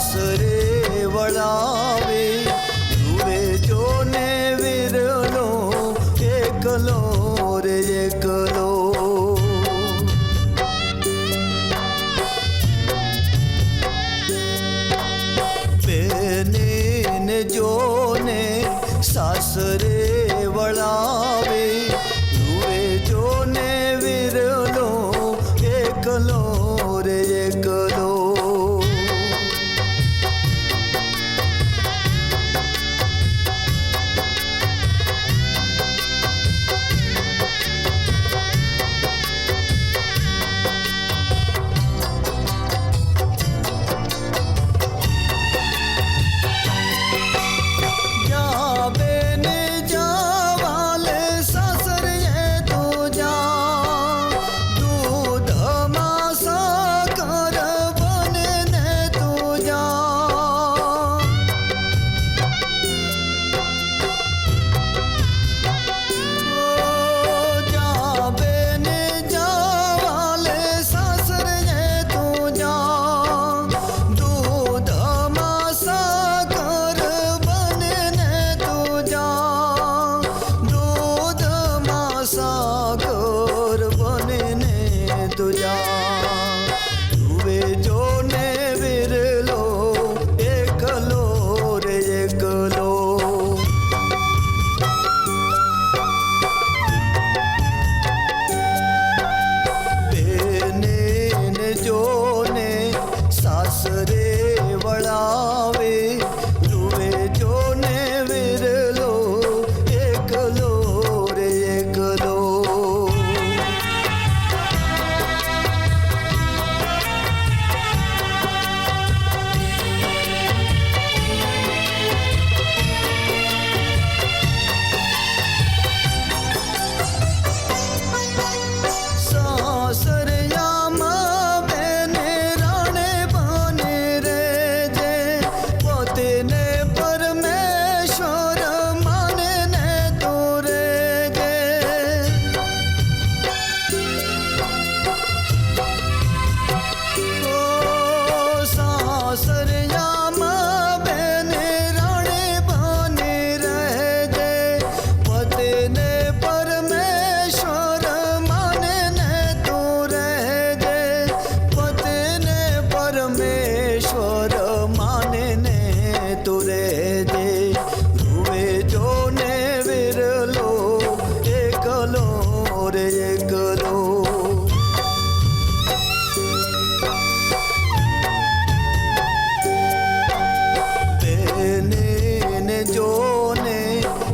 સાસરે વળાવે જુએ જોને વિરલો એકલો રે એકલો બેને જોને સાસરે વળાવે જુએ જોને વિરલો એકલો રે એકલો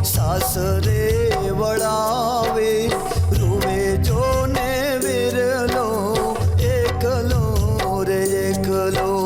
સાસરે વળાવે રૂવે જોને વિરલો એકલો રે એકલો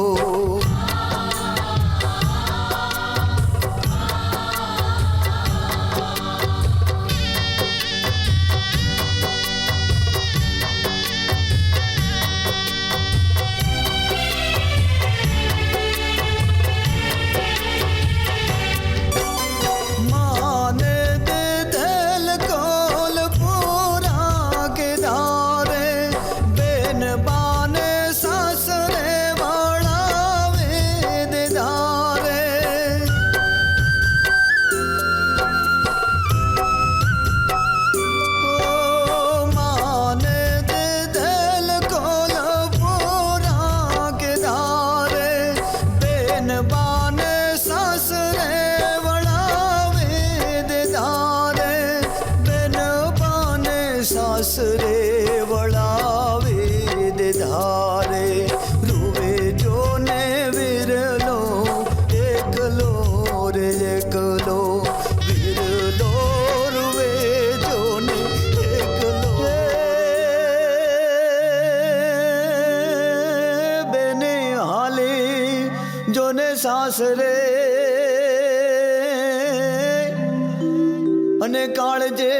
સાસરે વળાવે દે ધારે રૂવે જોને વિરલો એકલો રે એકલો વિરલો રૂવે જોને એકલો બેને હાલે જોને સાસરે અને કાળજે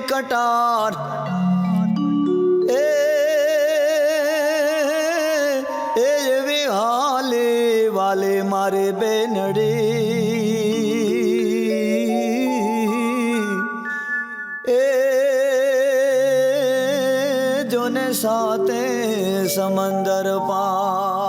કટાર એવી હાલે વાલે મારે બેનડી એ જોને સાતે समंदर पार।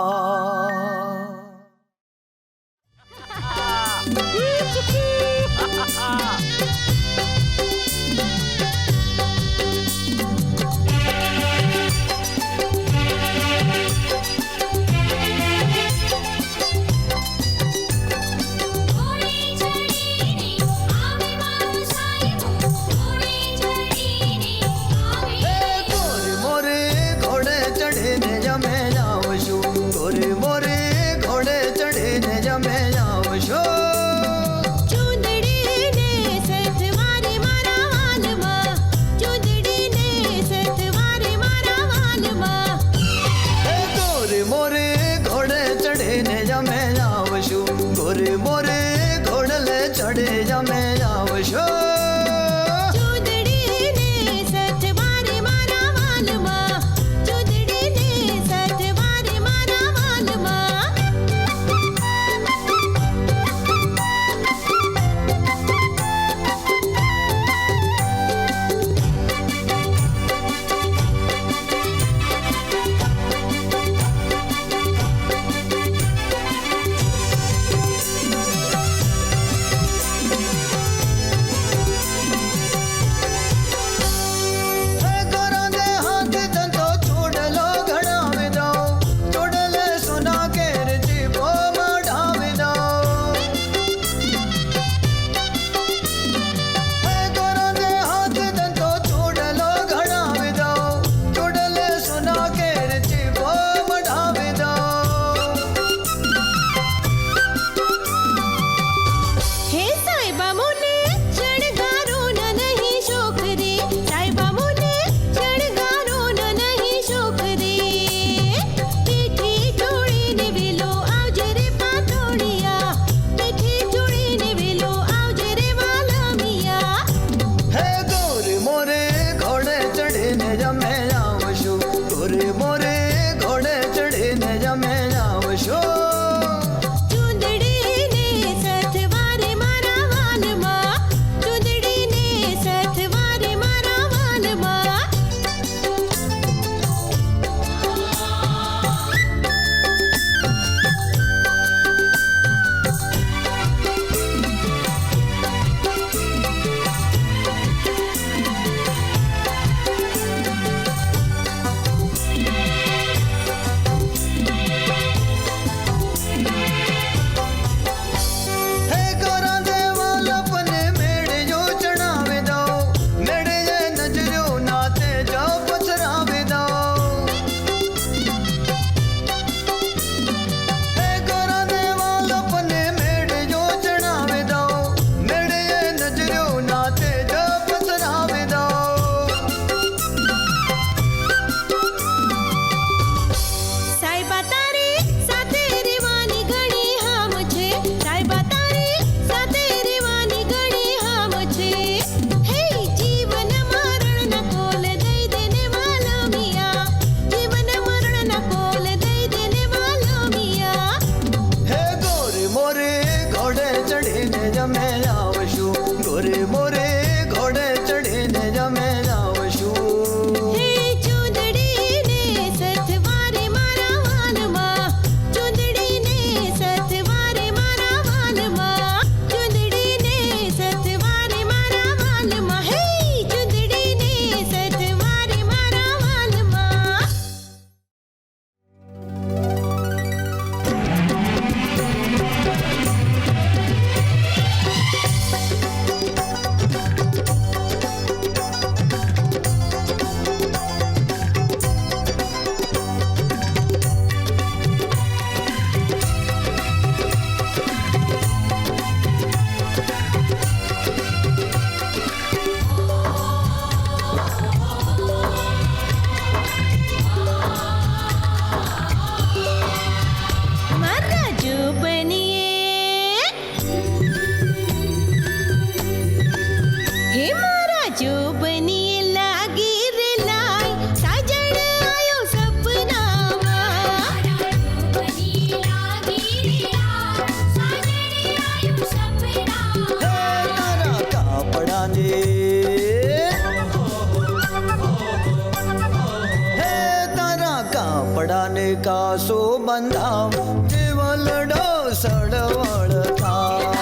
કાસો બંધાવ જીવલડો સળવળ થાય.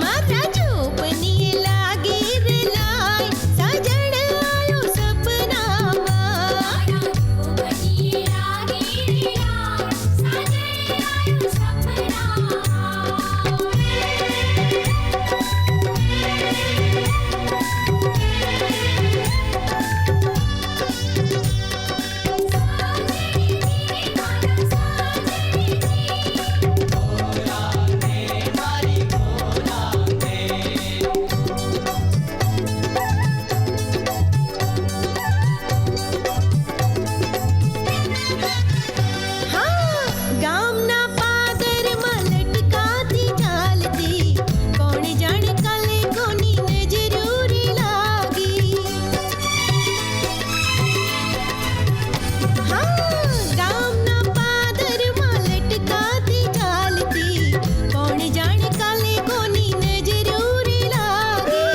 મારા ચોપની લાગી રે લાય સાજણ આયો સપનામાં. ગામના પાદરમાં લટકાતી ચાલતી કોણ જાણે કાલે કોની નજરૂરી લાગી. ગામના પાદરમાં લટકાતી ચાલતી કોણ જાણે કાલે કોની નજરૂરી લાગી.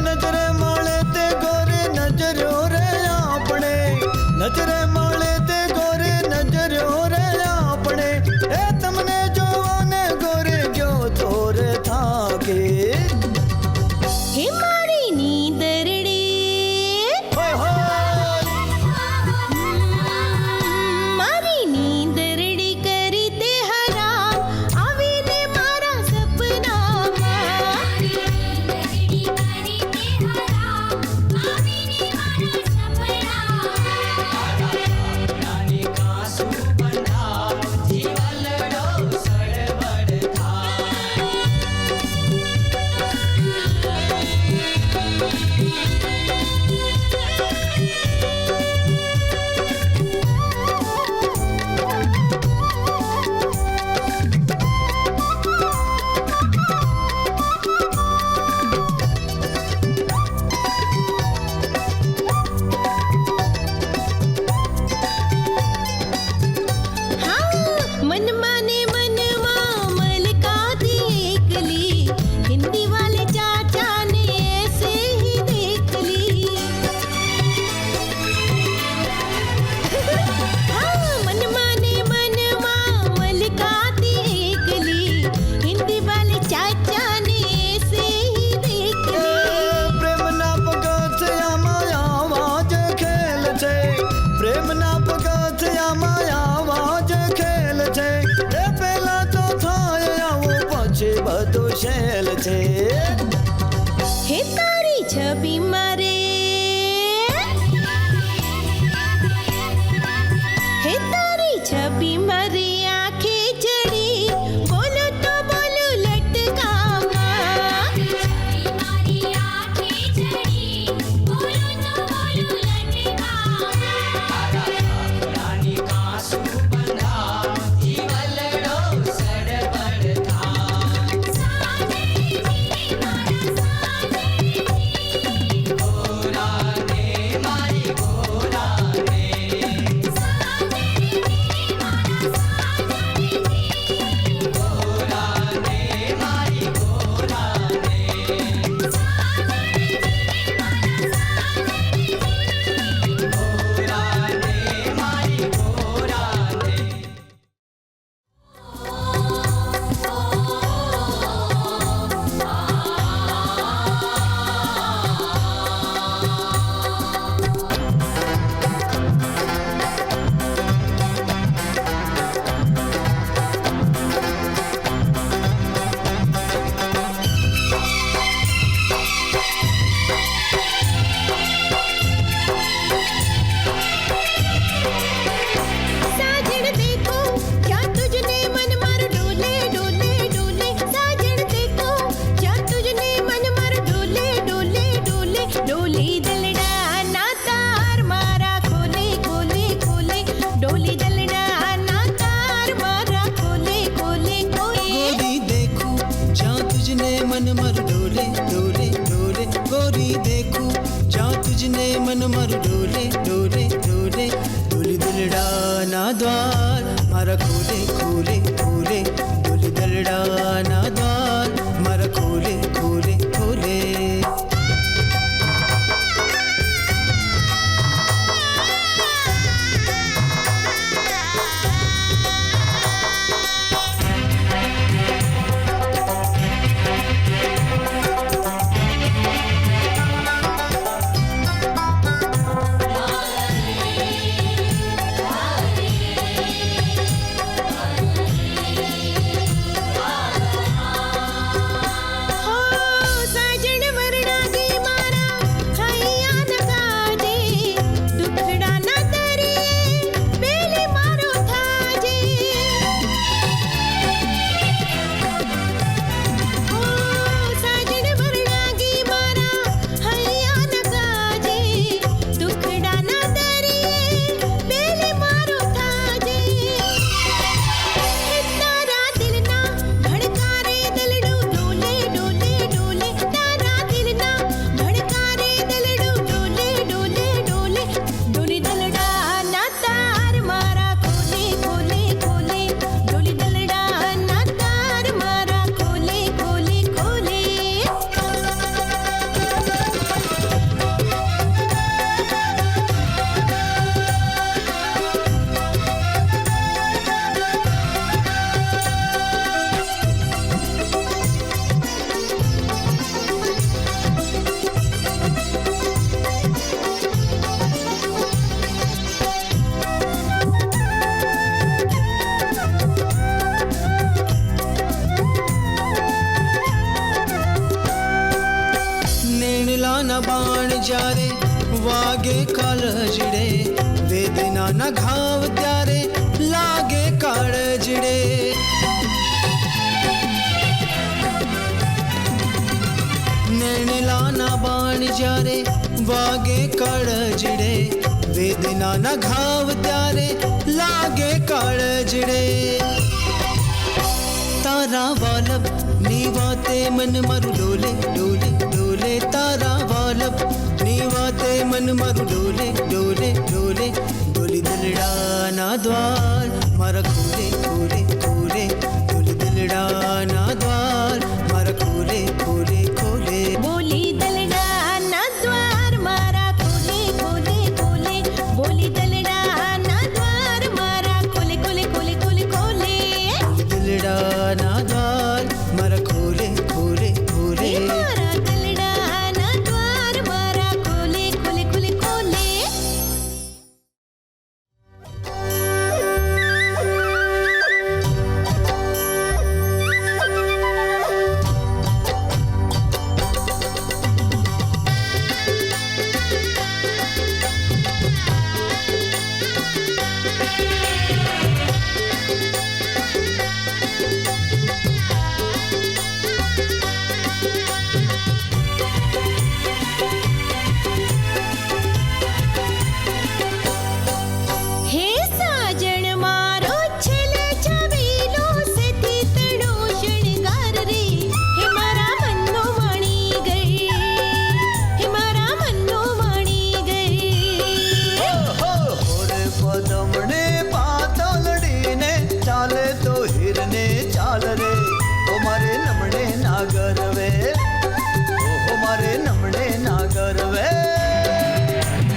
નજરે મળે તે ગોરે નજરો રે આપણે, નજરે મળે તે ગોરે નજરો રે આપણે. એ તમને જોવાને ગોરે ગયો થોર થાકે. હે મારી નીંદરડી, હોય હોય મારી નીંદરડી કરી તે હરામ આવીને મારા સપનામાં. મનમાં ને મનમાં મલકાતી એકલી હિન્દી વાલે ચાચા ને ऐसे ही देख ली. મનમાં ને મનમાં મલકાતી એકલી હિન્દી વાલે ચાચા ને ऐसे ही देख ली. પ્રેમના પગથિયામાં આવાજ ખેલ છે, પ્રેમના પગથિયામાં આવાજ ખેલ છે. એ પેલા તો થાય આવું પછી બધું શેલ છે. હે તારી છબી મારે, હે તારી છબી મારે આંખે ચડી બોલો તો બોલો લટકામાં. मन मर डोले डोले डोले डोली दलड़ा ना द्वार मारा खोले खोले खोले डोली दलड़ा ना द्वार मारा खोले खोले खोले વાગે કાળજડે, વેદનાના ઘાવ ત્યારે લાગે કાળજડે. નેણલાના બાણ જ્યારે વાગે કાળજડે, વેદનાના ઘાવ ત્યારે લાગે કાળજડે. તારા વાલપ ની વાતે મન મારું ડોલે ડોલે ડોલે. તારા વાલપ ની વાતે મન મારું ડોલે ડોલે ડોલે. ડોલી દિલડાના દ્વાર મારા ખોલે ખોલે ખોલે. ડોલી દિલડાના દ્વાર મારા ખોલે ખોલે ખોલે. બોલી દલડાના દ્વાર મારા ખોલે ખોલે ખોલે. બોલી દલડાના દ્વાર મારા ખોલે ખોલે ખોલે ખોલે ખોલે. દિલડાના દ્વાર મારા ખોલે ખોલે ખોલે. હે મારા દલડાના દ્વાર મારા ખોલે ખોલે ખોલે ખોલે. હે સાજણ મારો છેલ્લે છબીલો સેથી તણો શણગાર રે. હે મારા મનનો વાણી ગઈ, હે મારા મનનો વાણી ગઈ. હોરે પદમણે પાતળડીને ચાલે તો હિરને ચાલ રે. ઓ મારે નમણે ના ગરવે, ઓ મારે નમણે ના ગરવે.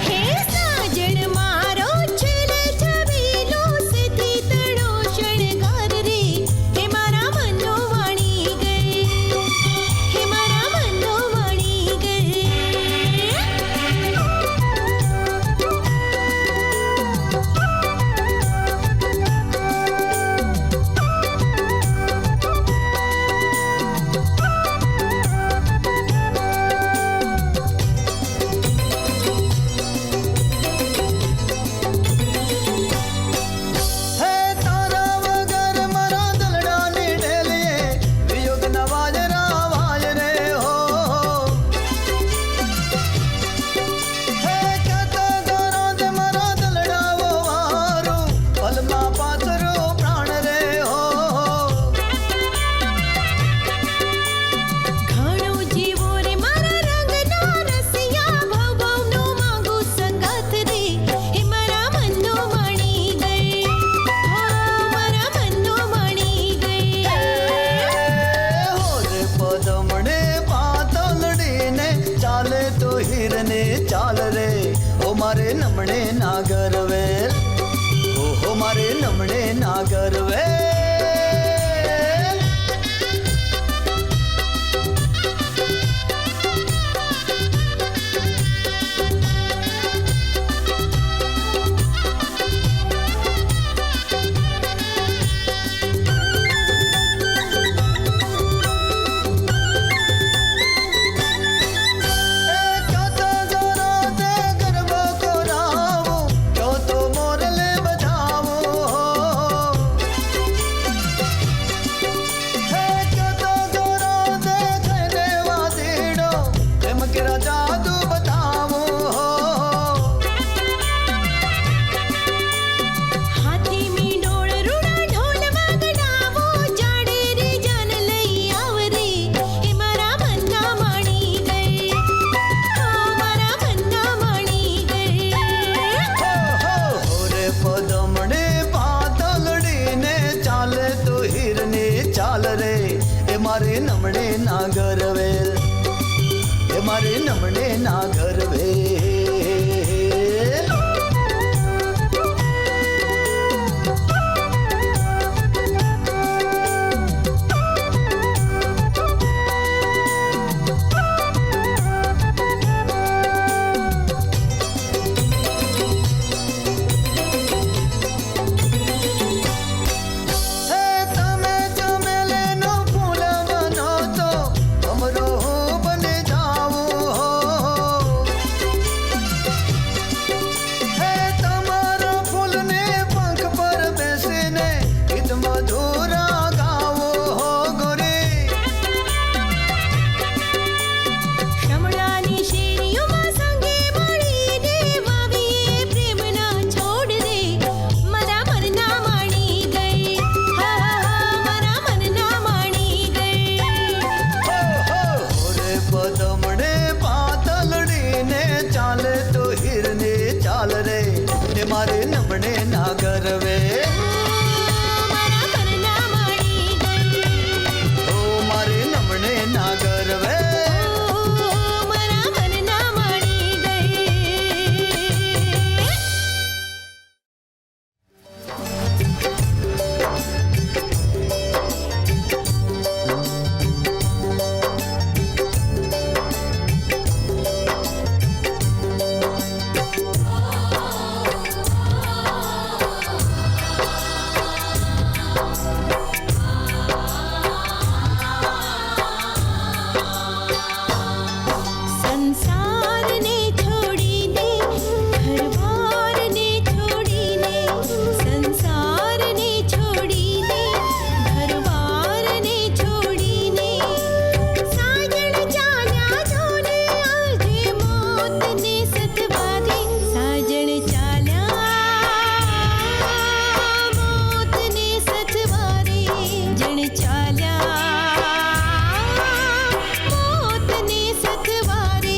હે સાજણ મારો છેલ્લે છબીલો સેથી તણો શણગાર રે. હે મારા મનનો વાણી ગઈ, હે મારા મનનો વાણી ગઈ. હે તારા વગર મારા દલડાની ઢેલીએ વિયોગના વાજરા વાજ રે હો. હે કહેતો ગરો જ મારા દલડાવો વારું, પલમાં પાથરો પ્રાણ રે હો. ઘણો જીવો રે મારા રંગના રસિયા, ભાવ ભાવનો માંગુ સંગાથ રે. હે મારા મનનો વાણી ગઈ, હો મારા મનનો વાણી ગઈ. હોરે પદમણે પાતળડીને ચાલે તો હિરને ચાલ રે. ઓ મારે નમણે ના ગરવે, ઓહો મારે નમણે ના ગરવે. કહેતો ગરો તે ગરબો કોરાવું, સથવારે સાજણ ચાલ્યા મોતને સથવારે જણ ચાલ્યા મોતને સથવારે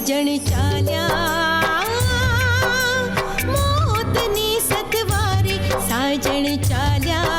જણ ચાલ્યા મોતને સથવારે સાજણ ચાલ્યા મોતને સથવારે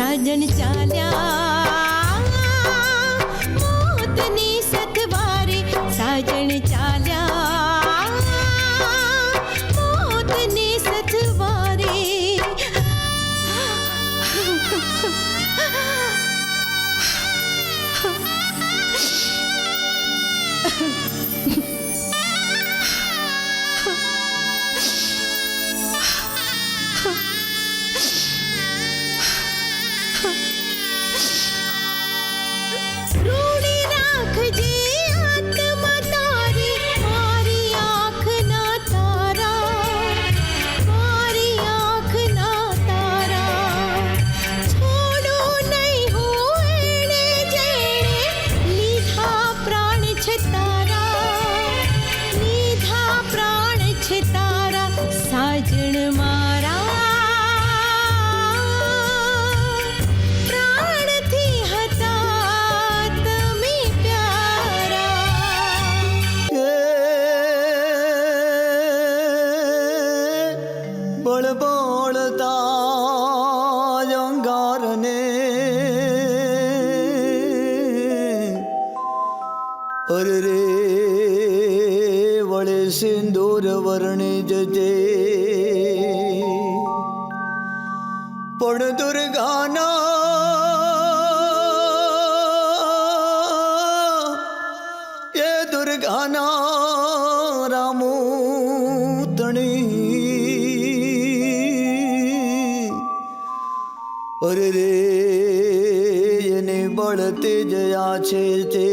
સાજણ ચાલ્યા મોતને સથવારે સાજણ ચાલ્યા મોતને સથવારે રૂડી રાખજે આત્મા તારી મારી આંખના તારા મારી આંખના તારા છોડું નહીં હું એણે જેણે લીધા પ્રાણ છે તારા લીધા પ્રાણ છે તારા સાજણ મારા બળબળતા અંગારને અરે રે વળે સિંદૂર વર્ણી જજે પણ દુર્ગાના એ દુર્ગાના રામૂતણી અરે રે એને બળતે જયા છે તે